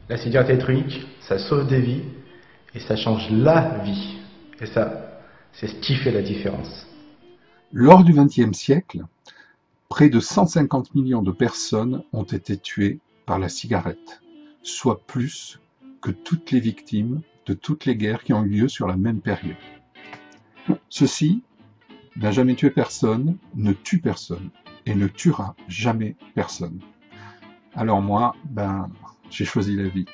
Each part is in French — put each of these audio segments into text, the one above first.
La cigarette électronique, ça sauve des vies et ça change la vie. Et ça, c'est ce qui fait la différence. Lors du XXe siècle, près de 150 millions de personnes ont été tuées par la cigarette, soit plus que toutes les victimes de toutes les guerres qui ont eu lieu sur la même période. Ceci n'a jamais tué personne, ne tue personne et ne tuera jamais personne. Alors moi, j'ai choisi la vie.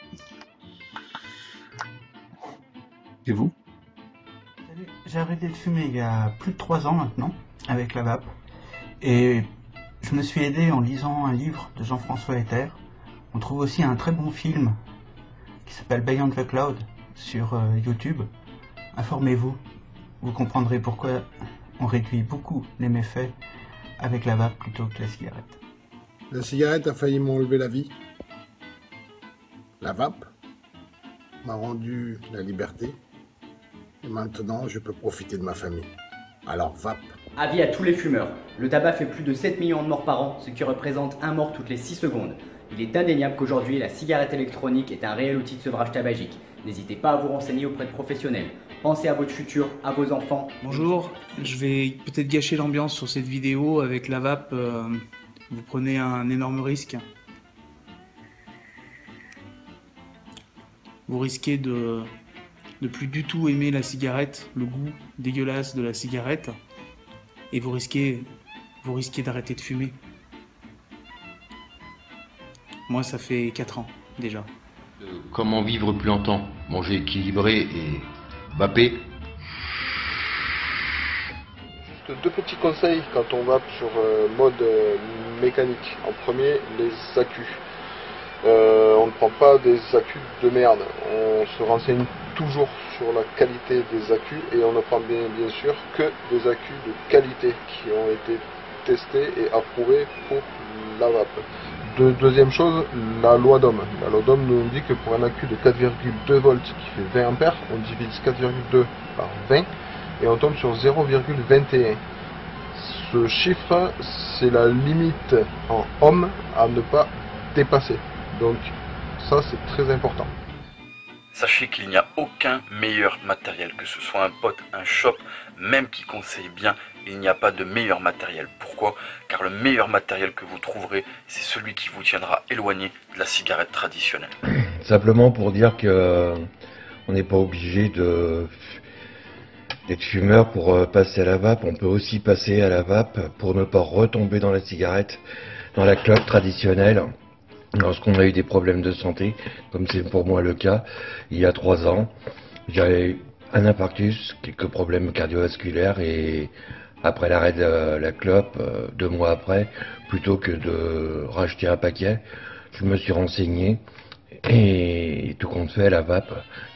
Et vous? J'ai arrêté de fumer il y a plus de 3 ans maintenant, avec la vape. Et je me suis aidé en lisant un livre de Jean-François Hetter. On trouve aussi un très bon film qui s'appelle Beyond the Cloud sur YouTube. Informez-vous, vous comprendrez pourquoi on réduit beaucoup les méfaits avec la vape plutôt que la cigarette. La cigarette a failli m'enlever la vie. La vape m'a rendu la liberté. Et maintenant, je peux profiter de ma famille. Alors vape. Avis à tous les fumeurs. Le tabac fait plus de 7 millions de morts par an, ce qui représente un mort toutes les 6 secondes. Il est indéniable qu'aujourd'hui, la cigarette électronique est un réel outil de sevrage tabagique. N'hésitez pas à vous renseigner auprès de professionnels. Pensez à votre futur, à vos enfants. Bonjour, je vais peut-être gâcher l'ambiance sur cette vidéo avec la vape. Vous prenez un énorme risque. Vous risquez de ne plus du tout aimer la cigarette, le goût dégueulasse de la cigarette, et vous risquez d'arrêter de fumer. Moi, ça fait 4 ans déjà. Comment vivre plus longtemps? Manger équilibré et vaper. Juste 2 petits conseils quand on vape sur mode mécanique. En premier, les accus. On ne prend pas des accus de merde. On se renseigne toujours sur la qualité des accus et on ne prend bien sûr que des accus de qualité qui ont été testés et approuvés pour la vape. Deuxième chose, la loi d'Ohm. La loi d'Ohm nous dit que pour un accu de 4,2 volts qui fait 20 ampères, on divise 4,2 par 20 et on tombe sur 0,21. Ce chiffre, c'est la limite en ohm à ne pas dépasser. Donc ça, c'est très important. Sachez qu'il n'y a aucun meilleur matériel, que ce soit un pote, un shop, même qui conseille bien, il n'y a pas de meilleur matériel. Pourquoi? Car le meilleur matériel que vous trouverez, c'est celui qui vous tiendra éloigné de la cigarette traditionnelle. Simplement pour dire que on n'est pas obligé d'être fumeur pour passer à la vape. On peut aussi passer à la vape pour ne pas retomber dans la cigarette, dans la clope traditionnelle. Lorsqu'on a eu des problèmes de santé, comme c'est pour moi le cas, il y a 3 ans, j'avais un infarctus, quelques problèmes cardiovasculaires et après l'arrêt de la clope, 2 mois après, plutôt que de racheter un paquet, je me suis renseigné et tout compte fait, la vape,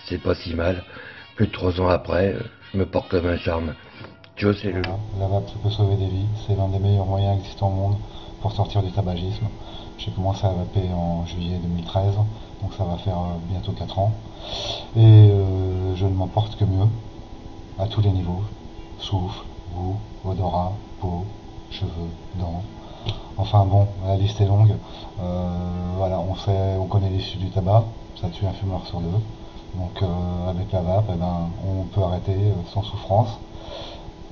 c'est pas si mal. Plus de 3 ans après, je me porte comme un charme. Joe, c'est le... La vape, ça peut sauver des vies, c'est l'un des meilleurs moyens existants au monde pour sortir du tabagisme. J'ai commencé à vaper en juillet 2013, donc ça va faire bientôt 4 ans. Et je ne m'en porte que mieux, à tous les niveaux. Souffle, goût, odorat, peau, cheveux, dents. Enfin bon, la liste est longue. Voilà, on connaît l'issue du tabac, ça tue un fumeur sur 2. Donc avec la vape, on peut arrêter sans souffrance,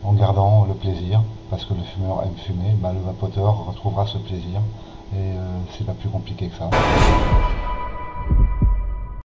en gardant le plaisir, parce que le fumeur aime fumer, le vapoteur retrouvera ce plaisir. Et c'est pas plus compliqué que ça.